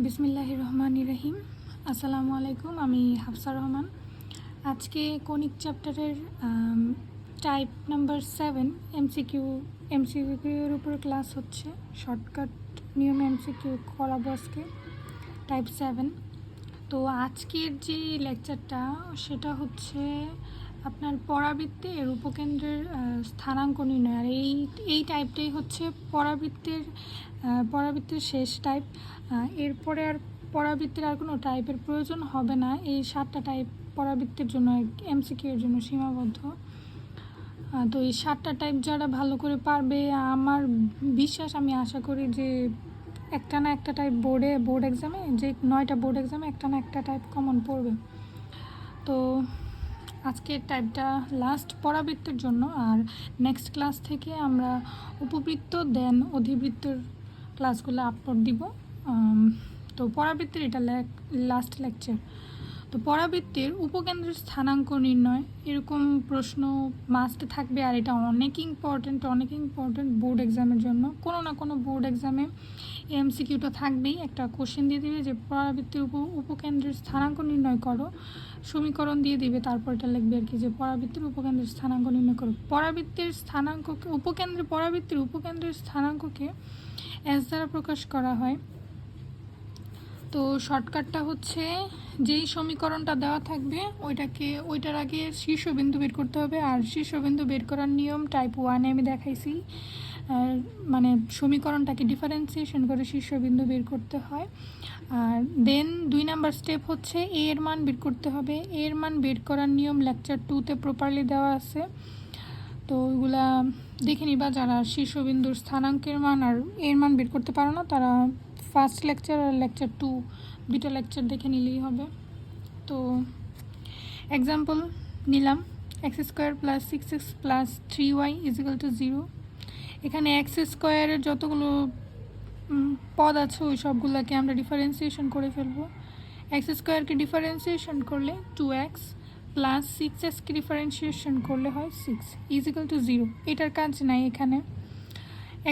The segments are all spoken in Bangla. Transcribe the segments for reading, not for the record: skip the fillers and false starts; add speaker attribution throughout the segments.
Speaker 1: বিসমিল্লাহির রহমানির রহিম। আসসালামু আলাইকুম, আমি হাফসা রহমান। আজকে কনিক চ্যাপ্টারের টাইপ নাম্বার 7 এমসিকিউর উপর ক্লাস হচ্ছে। শর্টকাট নিয়মে এমসিকিউ করাবো আজকে, টাইপ 7। তো আজকের যে লেকচারটা সেটা হচ্ছে আপনার পরাবৃত্তের উপকেন্দ্রের স্থানাঙ্ক নির্ণয়। আর এই টাইপটাই হচ্ছে পরাবৃত্তের শেষ টাইপ। এরপরে আর পরাবৃত্তের আর কোনো টাইপের প্রয়োজন হবে না। এই 7টা টাইপ পরাবৃত্তের জন্য, এমসিকিউ এর জন্য সীমাবদ্ধ। তো এই 7টা টাইপ যারা ভালো করে পারবে, আমার বিশ্বাস, আমি আশা করি যে একটা না একটা টাইপ বোর্ড এক্সামে, যে 9টা বোর্ড এক্সামে একটা না একটা টাইপ কমন পড়বে। তো আজকের টাইপটা লাস্ট পরাবৃত্তের জন্য, আর নেক্সট ক্লাস থেকে আমরা উপবৃত্ত দেন অধিবৃত্তর ক্লাসগুলো আপলোড দিব। তো পরাবৃত্তের এটা লাস্ট লেকচার। তো পরাবৃত্তের উপকেন্দ্রের স্থানাঙ্ক নির্ণয়, এরকম প্রশ্ন মাস্ট থাকবে। আর এটা অনেক ইম্পর্টেন্ট বোর্ড এক্সামের জন্য। কোনো না কোনো বোর্ড এক্সামে এমসিকিউটা থাকবেই। একটা কোশ্চেন দিয়ে দিবে যে পরাবৃত্তের উপকেন্দ্রের স্থানাঙ্ক নির্ণয় করো, সমীকরণ দিয়ে দিবে, তারপর এটা লিখবে আর কি যে পরাবৃত্তের উপকেন্দ্রের স্থানাঙ্ক নির্ণয় করো। পরাবৃত্তের উপকেন্দ্রের স্থানাঙ্ককে এস দ্বারা প্রকাশ করা হয়। তো শর্টকাটটা হচ্ছে, যেই সমীকরণটা দেওয়া থাকবে ওইটার আগে শীর্ষবিন্দু বের করতে হবে। আর শীর্ষবিন্দু বের করার নিয়ম টাইপ 1-এ আমি দেখাইছি। মানে সমীকরণটাকে ডিফারেন্সিয়েশন করে শীর্ষবিন্দু বের করতে হয়। আর দেন 2 নাম্বার স্টেপ হচ্ছে এ এর মান বের করতে হবে। এ এর মান বের করার নিয়ম লেকচার 2-তে প্রপারলি দেওয়া আছে। তো ওইগুলা দেখে নিবা। যারা শীর্ষবিন্দুর স্থানাঙ্কের মান আর এর মান বের করতে পারো না, তারা ফার্স্ট লেকচার আর লেকচার 2 দুটো লেকচার দেখে নিলেই হবে। তো এক্সাম্পল নিলাম, x² + 6x + 3y = 0। এখানে x² যতগুলো পদ আছে ওই সবগুলোকে আমরা ডিফারেন্সিয়েশন করে ফেলবো। x² ডিফারেন্সিয়েশন করলে 2x + 6x ডিফারেন্সিয়েশন করলে হয় 6 = 0। এটার কাজ নাই এখানে।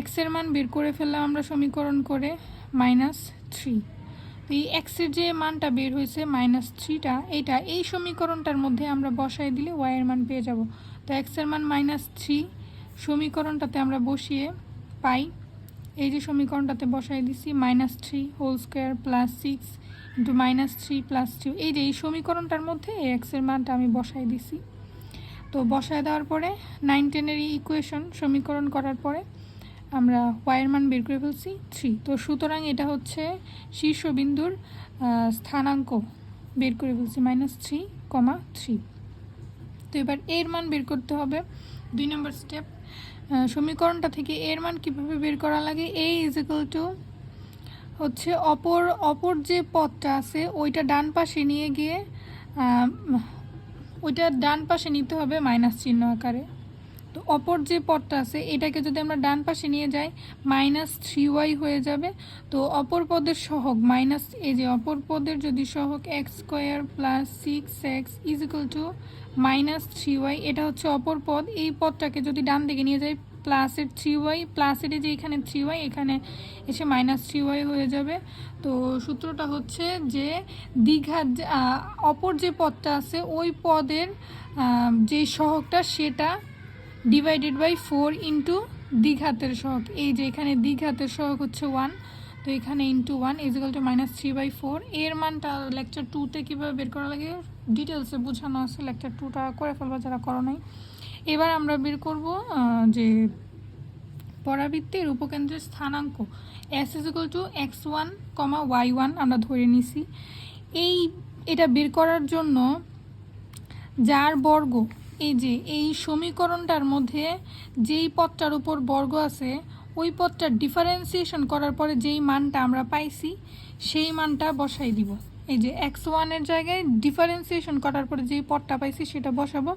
Speaker 1: x এর মান বের করে ফেললাম আমরা সমীকরণ করে -3। তো এই x এর যে মানটা বের হয়েছে -3টা, এই সমীকরণটার মধ্যে আমরা বসাই দিলে y এর মান পেয়ে যাব। তো x এর মান -3 সমীকরণটাতে আমরা বসিয়ে পাই, এই যে সমীকরণটাতে বসাই দিছি -3² + 6 × -3 + 2। এই যে এই সমীকরণটার মধ্যে এই x এর মানটা আমি বসাই দিছি। তো বসায় দেওয়ার পরে 9-10 ইকুয়েশন সমীকরণ করার পরে আমরা y এর মান বের করে ফেলছি 3। তো সুতরাং এটা হচ্ছে শীর্ষবিন্দুর স্থানাঙ্ক বের করে ফেলছি -3,3। তো এবার এর মান বের করতে হবে। 2 নম্বর স্টেপ, সমীকরণটা থেকে এর মান কিভাবে বের করা লাগে। a = হচ্ছে অপর যে পদটা আছে ওইটা ডান পাশে নিয়ে গিয়ে ওইটা ডান পাশে নিতে হবে মাইনাস চিহ্ন আকারে। তো অপর যে পদটা আছে এটাকে যদি আমরা ডান পাশে নিয়ে যাই -3y হয়ে যাবে। তো অপর পদের সহগ এই যে অপর পদের যদি সহগ x² + 6x = -3y, এটা হচ্ছে অপর পদ। এই পদটাকে যদি ডান দিকে নিয়ে যাই প্লাসের 3y, প্লাসের যে এখানে 3y, এখানে এসে -3y হয়ে যাবে। তো সূত্রটা হচ্ছে যে দ্বিঘাত অপর যে পদটা আছে ওই পদের যে সহগটা সেটা /4 × দ্বিঘাতের সহগ। এই যে এখানে দ্বিঘাতের সহগ হচ্ছে 1, তো এখানে ×1 = -3/4। এর মানটা লেকচার 2-তে কীভাবে বের করা লাগে ডিটেলসে বোঝানো আছে, লেকচার 2টা করে ফেলবা যারা করো নাই। এবার আমরা বের করব যে পরাবৃত্তের উপকেন্দ্রের স্থানাঙ্ক s = x1, y1 আমরা ধরে নিছি। এটা বের করার জন্য যার বর্গ, এই যে এই সমীকরণটার মধ্যে যেই পদটার উপর বর্গ আছে ওই পদটার ডিফারেন্সিয়েশন করার পরে যেই মানটা আমরা পাইছি সেই মানটা বসাই দিব। এই যে x1 এর জায়গায় ডিফারেন্সিয়েশন করার পরে যেই পদটা পাইছি সেটা বসাবো।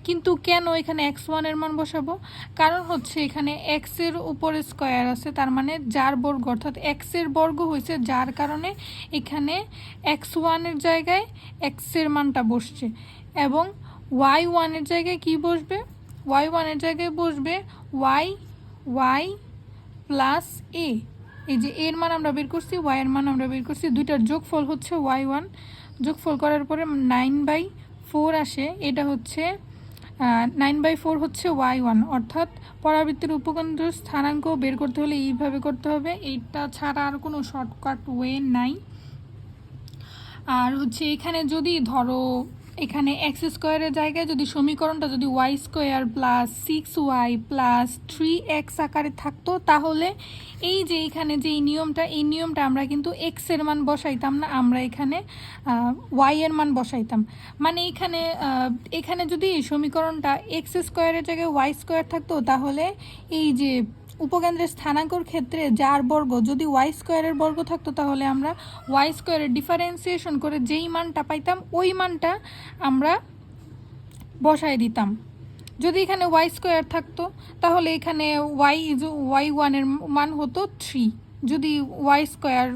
Speaker 1: কিন্তু কেন এখানে x1 এর মান বসাবো? কারণ হচ্ছে এখানে x এর উপরে স্কয়ার আছে, তার মানে যার বর্গ, অর্থাৎ x এর বর্গ হয়েছে, যার কারণে এখানে x1 এর জায়গায় x এর মানটা বসছে। এবং y1 এর জায়গায় কি বসবে? y1 এর জায়গায় বসবে y + a। এই যে এর মান আমরা বের করছি, ওয়াই এর মান আমরা বের করছি, দুইটার যোগফল হচ্ছে y1, যোগফল করার পরে 9/4 আসে, এটা হচ্ছে 9/4 হচ্ছে y1, অর্থাৎ পরাবৃত্তের উপকেন্দ্র স্থানাঙ্ক বের করতে হলে এইভাবে করতে হবে, এইটা ছাড়া আর কোনো শর্টকাট ওয়ে নাই। আর হচ্ছে এখানে যদি ধরো এখানে এক্স স্কোয়ারের জায়গায় যদি সমীকরণটা যদি Y square plus 6y plus 3x আকারে থাকতো, তাহলে এই যে এখানে যে এই নিয়মটা আমরা কিন্তু এক্স এর মান বসাইতাম না, আমরা এখানে ওয়াই এর মান বসাইতাম। মানে এখানে যদি সমীকরণটা এক্স স্কোয়ারের জায়গায় ওয়াই স্কোয়ার থাকতো, তাহলে এই যে উপকেন্দ্রের স্থানাঙ্কর ক্ষেত্রে যার বর্গ যদি ওয়াই স্কোয়ারের বর্গ থাকতো, তাহলে আমরা ওয়াই স্কোয়ারের ডিফারেন্সিয়েশন করে যেই মানটা পাইতাম ওই মানটা আমরা বসায় দিতাম। যদি এখানে ওয়াই স্কোয়ার থাকতো, তাহলে এখানে ওয়াই1 এর মান হতো 3, যদি ওয়াই স্কোয়ার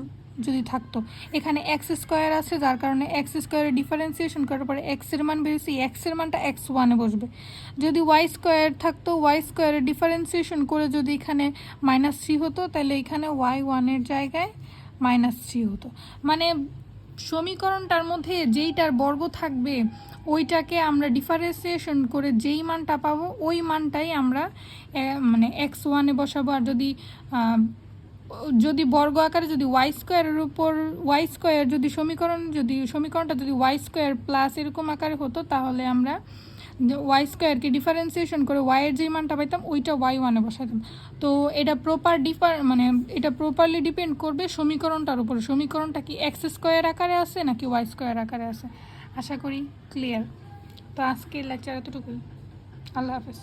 Speaker 1: যদি থাকতো। এখানে এক্স স্কোয়ার আছে, যার কারণে এক্স স্কোয়ারের ডিফারেন্সিয়েশন করার পরে এক্স এর মান বেরিয়েছে, এক্স এর মানটা x1-এ বসবে। যদি ওয়াই স্কোয়ার থাকতো, ওয়াই স্কোয়ারের ডিফারেন্সিয়েশন করে যদি এখানে -3 হতো, তাহলে এখানে y1 এর জায়গায় -3 হতো। মানে সমীকরণটার মধ্যে যেইটার বর্গ থাকবে ওইটাকে আমরা ডিফারেন্সিয়েশন করে যেই মানটা পাবো ওই মানটাই আমরা মানে x1-এ বসাবো। আর যদি বর্গ আকারে যদি ওয়াই স্কোয়ারের উপর ওয়াই স্কোয়ার যদি সমীকরণটা যদি ওয়াই স্কোয়ার প্লাস এরকম আকারে হতো, তাহলে আমরা ওয়াই স্কোয়ারকে ডিফারেন্সিয়েশন করে ওয়াইয়ের যে মানটা পাইতাম ওইটা y1-এ বসাতাম। তো এটা এটা প্রপারলি ডিপেন্ড করবে সমীকরণটার উপরে, সমীকরণটা কি এক্স স্কোয়ার আকারে আছে নাকি ওয়াই স্কোয়ার আকারে আছে। আশা করি ক্লিয়ার। তো আজকের লেকচার এতটুকুই। আল্লাহ হাফেজ।